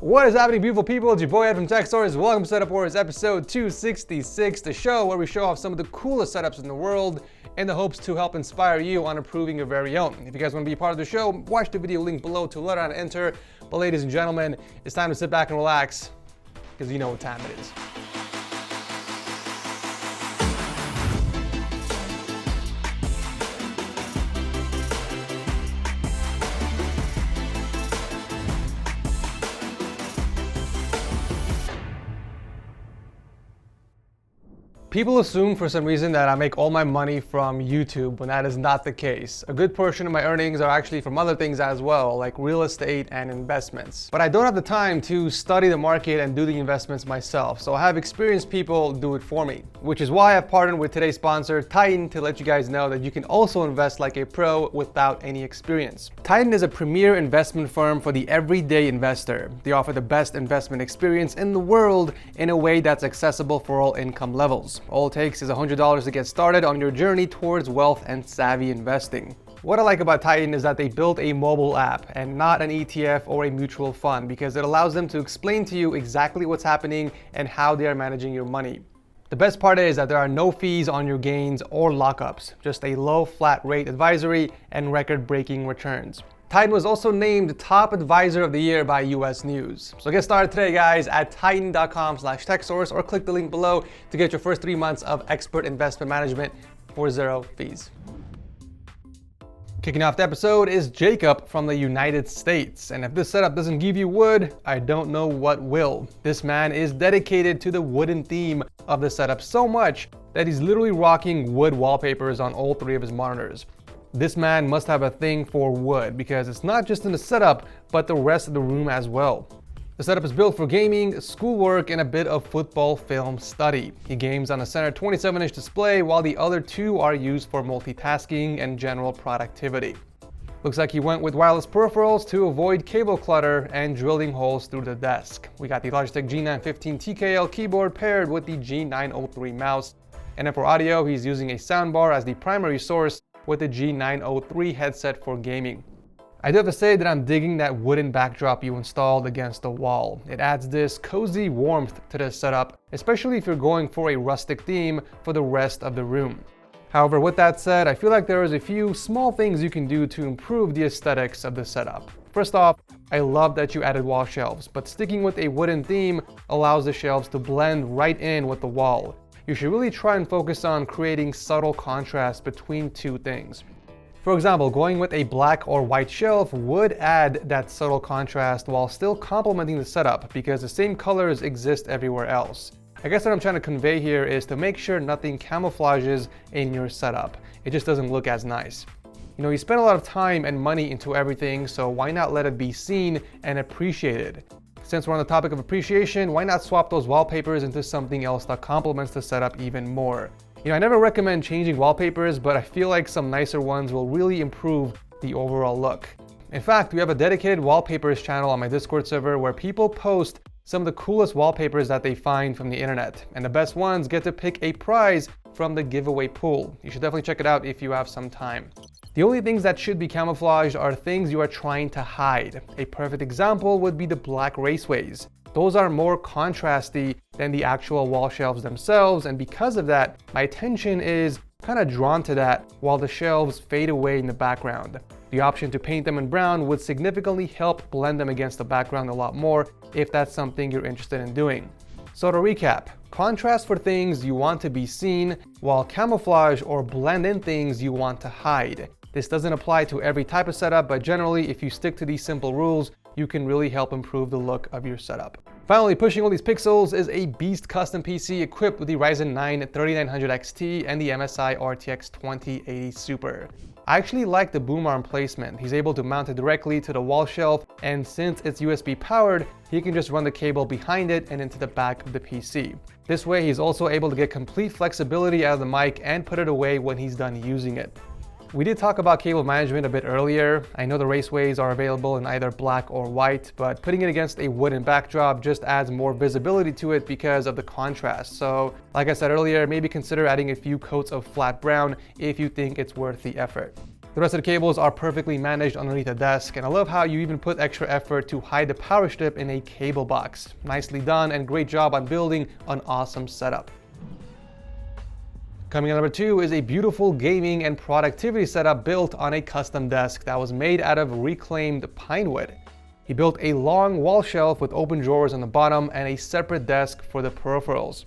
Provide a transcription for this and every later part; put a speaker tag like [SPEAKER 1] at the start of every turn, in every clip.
[SPEAKER 1] What is happening, beautiful people? It's your boy Ed from TechSource. Welcome to Setup Wars episode 266, the show where we show off some of the coolest setups in the world in the hopes to help inspire you on improving your very own. If you guys want to be a part of the show, watch the video link below to learn how to enter. But ladies and gentlemen, it's time to sit back and relax because you know what time it is. People assume for some reason that I make all my money from YouTube when that is not the case. A good portion of my earnings are actually from other things as well, like real estate and investments. But I don't have the time to study the market and do the investments myself, so I have experienced people do it for me. Which is why I've partnered with today's sponsor, Titan, to let you guys know that you can also invest like a pro without any experience. Titan is a premier investment firm for the everyday investor. They offer the best investment experience in the world in a way that's accessible for all income levels. All it takes is $100 to get started on your journey towards wealth and savvy investing. What I like about Titan is that they built a mobile app and not an ETF or a mutual fund because it allows them to explain to you exactly what's happening and how they are managing your money. The best part is that there are no fees on your gains or lockups, just a low flat rate advisory and record-breaking returns. Titan was also named Top Advisor of the Year by US News. So get started today, guys, at titan.com/techsource or click the link below to get your first 3 months of expert investment management for 0 fees. Kicking off the episode is Jacob from the United States. And if this setup doesn't give you wood, I don't know what will. This man is dedicated to the wooden theme of the setup so much that he's literally rocking wood wallpapers on all 3 of his monitors. This man must have a thing for wood because it's not just in the setup, but the rest of the room as well. The setup is built for gaming, schoolwork, and a bit of football film study. He games on a center 27-inch display while the other 2 are used for multitasking and general productivity. Looks like he went with wireless peripherals to avoid cable clutter and drilling holes through the desk. We got the Logitech G915 TKL keyboard paired with the G903 mouse. And then for audio, he's using a soundbar as the primary source with the G903 headset for gaming. I do have to say that I'm digging that wooden backdrop you installed against the wall. It adds this cozy warmth to the setup, especially if you're going for a rustic theme for the rest of the room. However, with that said, I feel like there is a few small things you can do to improve the aesthetics of the setup. First off, I love that you added wall shelves, but sticking with a wooden theme allows the shelves to blend right in with the wall. You should really try and focus on creating subtle contrast between 2 things. For example, going with a black or white shelf would add that subtle contrast while still complementing the setup because the same colors exist everywhere else. I guess what I'm trying to convey here is to make sure nothing camouflages in your setup. It just doesn't look as nice. You know, you spend a lot of time and money into everything, so why not let it be seen and appreciated? Since we're on the topic of appreciation, why not swap those wallpapers into something else that complements the setup even more? You know, I never recommend changing wallpapers, but I feel like some nicer ones will really improve the overall look. In fact, we have a dedicated wallpapers channel on my Discord server where people post some of the coolest wallpapers that they find from the internet. And the best ones get to pick a prize from the giveaway pool. You should definitely check it out if you have some time. The only things that should be camouflaged are things you are trying to hide. A perfect example would be the black raceways. Those are more contrasty than the actual wall shelves themselves, and because of that, my attention is kind of drawn to that while the shelves fade away in the background. The option to paint them in brown would significantly help blend them against the background a lot more if that's something you're interested in doing. So to recap, contrast for things you want to be seen, while camouflage or blend in things you want to hide. This doesn't apply to every type of setup, but generally if you stick to these simple rules, you can really help improve the look of your setup. Finally, pushing all these pixels is a beast custom PC equipped with the Ryzen 9 3900 XT and the MSI RTX 2080 Super. I actually like the boom arm placement. He's able to mount it directly to the wall shelf, and since it's USB powered, he can just run the cable behind it and into the back of the PC. This way, he's also able to get complete flexibility out of the mic and put it away when he's done using it. We did talk about cable management a bit earlier. I know the raceways are available in either black or white, but putting it against a wooden backdrop just adds more visibility to it because of the contrast. So, like I said earlier, maybe consider adding a few coats of flat brown if you think it's worth the effort. The rest of the cables are perfectly managed underneath the desk, and I love how you even put extra effort to hide the power strip in a cable box. Nicely done, and great job on building an awesome setup. Coming in number 2 is a beautiful gaming and productivity setup built on a custom desk that was made out of reclaimed pine wood. He built a long wall shelf with open drawers on the bottom and a separate desk for the peripherals.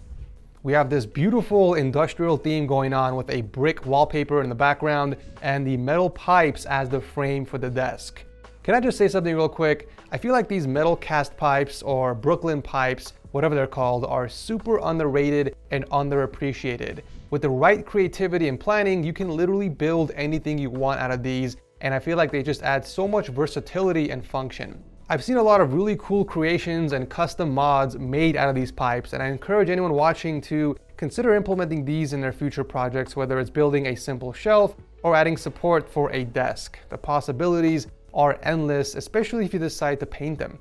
[SPEAKER 1] We have this beautiful industrial theme going on with a brick wallpaper in the background and the metal pipes as the frame for the desk. Can I just say something real quick? I feel like these metal cast pipes or Brooklyn pipes, whatever they're called, are super underrated and underappreciated. With the right creativity and planning, you can literally build anything you want out of these, and I feel like they just add so much versatility and function. I've seen a lot of really cool creations and custom mods made out of these pipes, and I encourage anyone watching to consider implementing these in their future projects, whether it's building a simple shelf or adding support for a desk. The possibilities are endless, especially if you decide to paint them.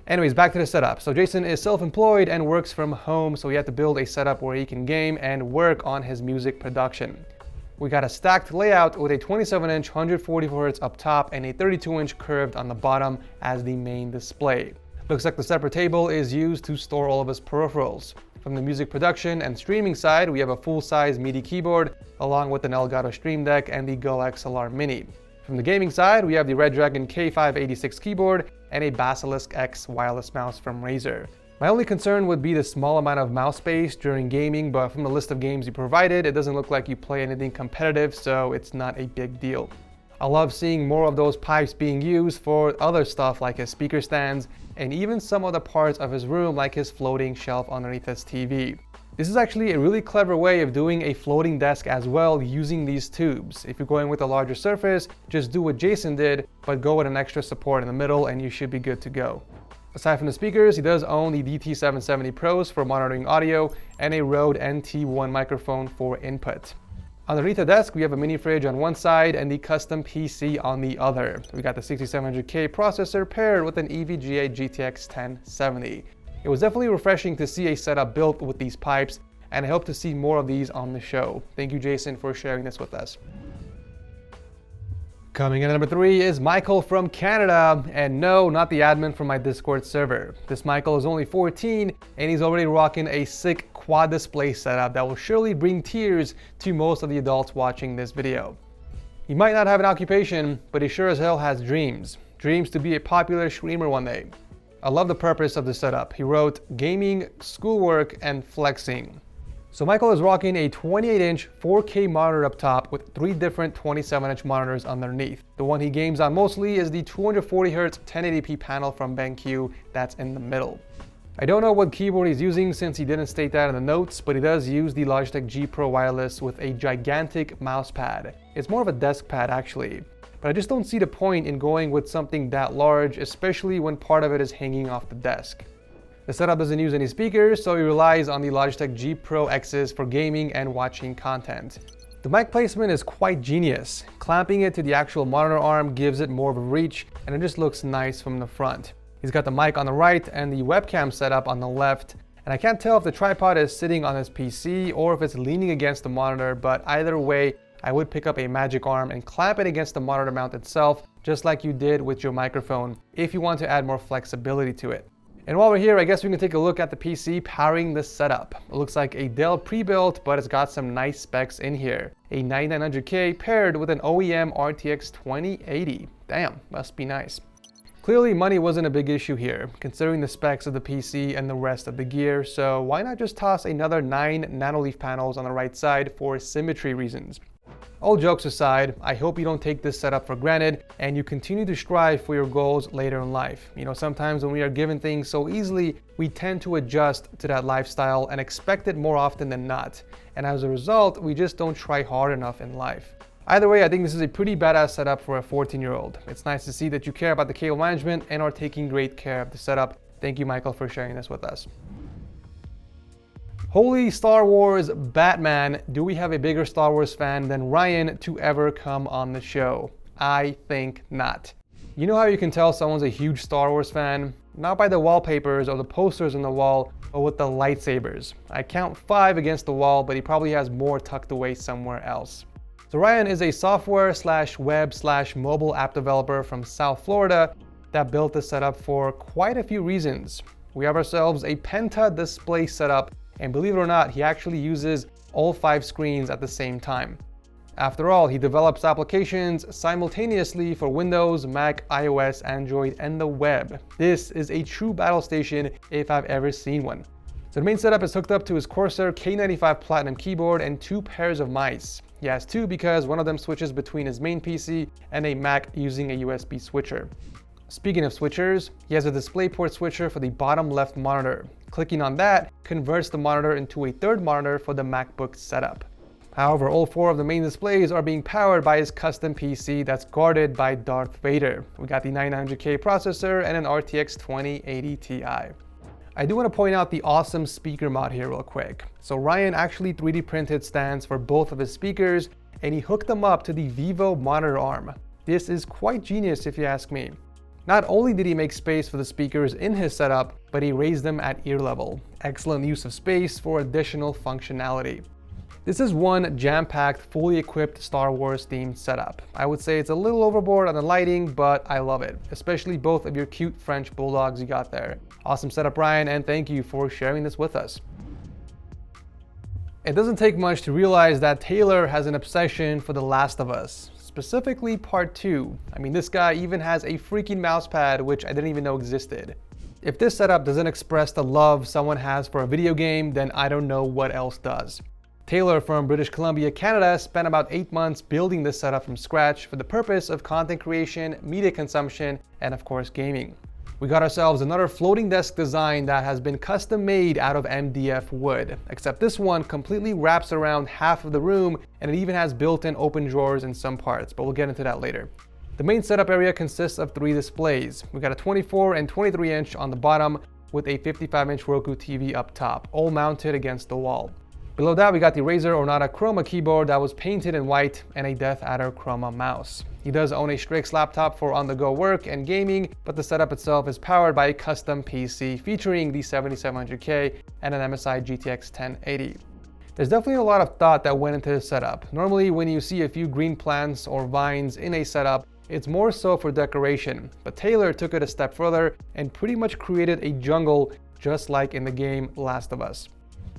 [SPEAKER 1] Anyways, back to the setup. So Jason is self-employed and works from home, so he had to build a setup where he can game and work on his music production. We got a stacked layout with a 27-inch 144Hz up top and a 32-inch curved on the bottom as the main display. Looks like the separate table is used to store all of his peripherals. From the music production and streaming side, we have a full-size MIDI keyboard along with an Elgato Stream Deck and the Go XLR Mini. From the gaming side, we have the Redragon K586 keyboard and a Basilisk X wireless mouse from Razer. My only concern would be the small amount of mouse space during gaming, but from the list of games you provided, it doesn't look like you play anything competitive, so it's not a big deal. I love seeing more of those pipes being used for other stuff like his speaker stands and even some other parts of his room like his floating shelf underneath his TV. This is actually a really clever way of doing a floating desk as well using these tubes. If you're going with a larger surface, just do what Jason did, but go with an extra support in the middle and you should be good to go. Aside from the speakers, he does own the DT770 Pros for monitoring audio and a Rode NT1 microphone for input. Underneath the desk, we have a mini fridge on one side and the custom PC on the other. We got the 6700K processor paired with an EVGA GTX 1070. It was definitely refreshing to see a setup built with these pipes, and I hope to see more of these on the show. Thank you, Jason, for sharing this with us. Coming in at number 3 is Michael from Canada, and no, not the admin from my Discord server. This Michael is only 14 and he's already rocking a sick quad display setup that will surely bring tears to most of the adults watching this video. He might not have an occupation, but he sure as hell has dreams. Dreams to be a popular streamer one day. I love the purpose of the setup. He wrote gaming, schoolwork, and flexing. So Michael is rocking a 28-inch 4K monitor up top with 3 different 27-inch monitors underneath. The one he games on mostly is the 240Hz 1080p panel from BenQ that's in the middle. I don't know what keyboard he's using since he didn't state that in the notes, but he does use the Logitech G Pro Wireless with a gigantic mouse pad. It's more of a desk pad actually, but I just don't see the point in going with something that large, especially when part of it is hanging off the desk. The setup doesn't use any speakers, so he relies on the Logitech G Pro X's for gaming and watching content. The mic placement is quite genius. Clamping it to the actual monitor arm gives it more of a reach, and it just looks nice from the front. He's got the mic on the right and the webcam setup on the left, and I can't tell if the tripod is sitting on his PC or if it's leaning against the monitor, but either way, I would pick up a magic arm and clamp it against the monitor mount itself, just like you did with your microphone, if you want to add more flexibility to it. And while we're here, I guess we can take a look at the PC powering the setup. It looks like a Dell pre-built, but it's got some nice specs in here. A 9900K paired with an OEM RTX 2080. Damn, must be nice. Clearly money wasn't a big issue here, considering the specs of the PC and the rest of the gear, so why not just toss another 9 nanoleaf panels on the right side for symmetry reasons? All jokes aside, I hope you don't take this setup for granted and you continue to strive for your goals later in life. You know, sometimes when we are given things so easily, we tend to adjust to that lifestyle and expect it more often than not. And as a result, we just don't try hard enough in life. Either way, I think this is a pretty badass setup for a 14-year-old. It's nice to see that you care about the cable management and are taking great care of the setup. Thank you, Michael, for sharing this with us. Holy Star Wars Batman, do we have a bigger Star Wars fan than Ryan to ever come on the show? I think not. You know how you can tell someone's a huge Star Wars fan? Not by the wallpapers or the posters on the wall, but with the lightsabers. I count 5 against the wall, but he probably has more tucked away somewhere else. So Ryan is a software slash web slash mobile app developer from South Florida that built this setup for quite a few reasons. We have ourselves a Penta display setup, and believe it or not, he actually uses all 5 screens at the same time. After all, he develops applications simultaneously for Windows, Mac, iOS, Android, and the web. This is a true battle station if I've ever seen one. So the main setup is hooked up to his Corsair K95 Platinum keyboard and 2 pairs of mice. He has 2 because one of them switches between his main PC and a Mac using a USB switcher. Speaking of switchers, he has a DisplayPort switcher for the bottom left monitor. Clicking on that converts the monitor into a 3rd monitor for the MacBook setup. However, all 4 of the main displays are being powered by his custom PC that's guarded by Darth Vader. We got the 9900K processor and an RTX 2080 Ti. I do want to point out the awesome speaker mod here real quick. So Ryan actually 3D printed stands for both of his speakers, and he hooked them up to the Vivo monitor arm. This is quite genius if you ask me. Not only did he make space for the speakers in his setup, but he raised them at ear level. Excellent use of space for additional functionality. This is one jam-packed, fully equipped Star Wars themed setup. I would say it's a little overboard on the lighting, but I love it, especially both of your cute French bulldogs you got there. Awesome setup, Ryan, and thank you for sharing this with us. It doesn't take much to realize that Taylor has an obsession for The Last of Us, specifically Part 2. I mean, this guy even has a freaking mouse pad, which I didn't even know existed. If this setup doesn't express the love someone has for a video game, then I don't know what else does. Taylor from British Columbia, Canada spent about 8 months building this setup from scratch for the purpose of content creation, media consumption, and of course gaming. We got ourselves another floating desk design that has been custom made out of MDF wood, except this one completely wraps around half of the room and it even has built-in open drawers in some parts, but we'll get into that later. The main setup area consists of 3 displays. We got a 24 and 23 inch on the bottom with a 55-inch Roku TV up top, all mounted against the wall. Below that, we got the Razer Ornata Chroma keyboard that was painted in white and a Death Adder Chroma mouse. He does own a Strix laptop for on-the-go work and gaming, but the setup itself is powered by a custom PC featuring the 7700K and an MSI GTX 1080. There's definitely a lot of thought that went into this setup. Normally, when you see a few green plants or vines in a setup, it's more so for decoration, but Taylor took it a step further and pretty much created a jungle just like in the game Last of Us.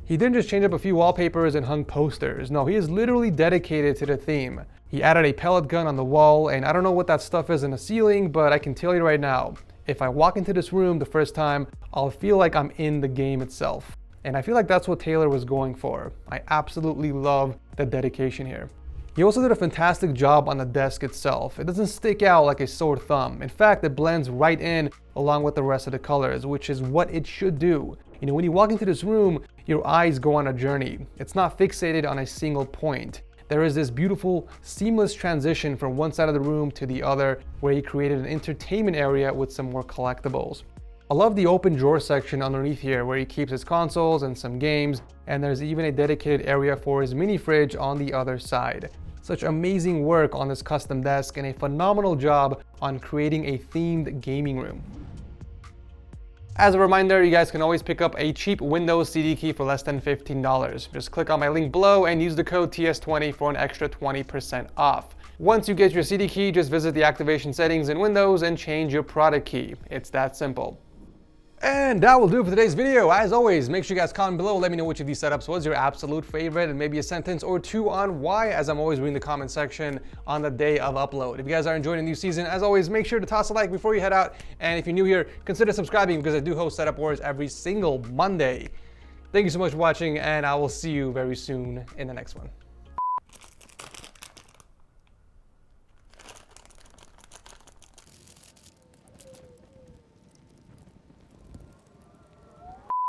[SPEAKER 1] He didn't just change up a few wallpapers and hung posters. No, he is literally dedicated to the theme. He added a pellet gun on the wall, and I don't know what that stuff is in the ceiling, but I can tell you right now, if I walk into this room the first time, I'll feel like I'm in the game itself. And I feel like that's what Taylor was going for. I absolutely love the dedication here. He also did a fantastic job on the desk itself. It doesn't stick out like a sore thumb. In fact, it blends right in along with the rest of the colors, which is what it should do. You know, when you walk into this room, your eyes go on a journey. It's not fixated on a single point. There is this beautiful, seamless transition from one side of the room to the other, where he created an entertainment area with some more collectibles. I love the open drawer section underneath here where he keeps his consoles and some games, and there's even a dedicated area for his mini fridge on the other side. Such amazing work on this custom desk and a phenomenal job on creating a themed gaming room. As a reminder, you guys can always pick up a cheap Windows CD key for less than $15. Just click on my link below and use the code TS20 for an extra 20% off. Once you get your CD key, just visit the activation settings in Windows and change your product key. It's that simple. And that will do it for today's video. As always, make sure you guys comment below. Let me know which of these setups was your absolute favorite and maybe a sentence or two on why, as I'm always reading the comment section on the day of upload. If you guys are enjoying the new season, as always, make sure to toss a like before you head out. And if you're new here, consider subscribing because I do host Setup Wars every single Monday. Thank you so much for watching, and I will see you very soon in the next one.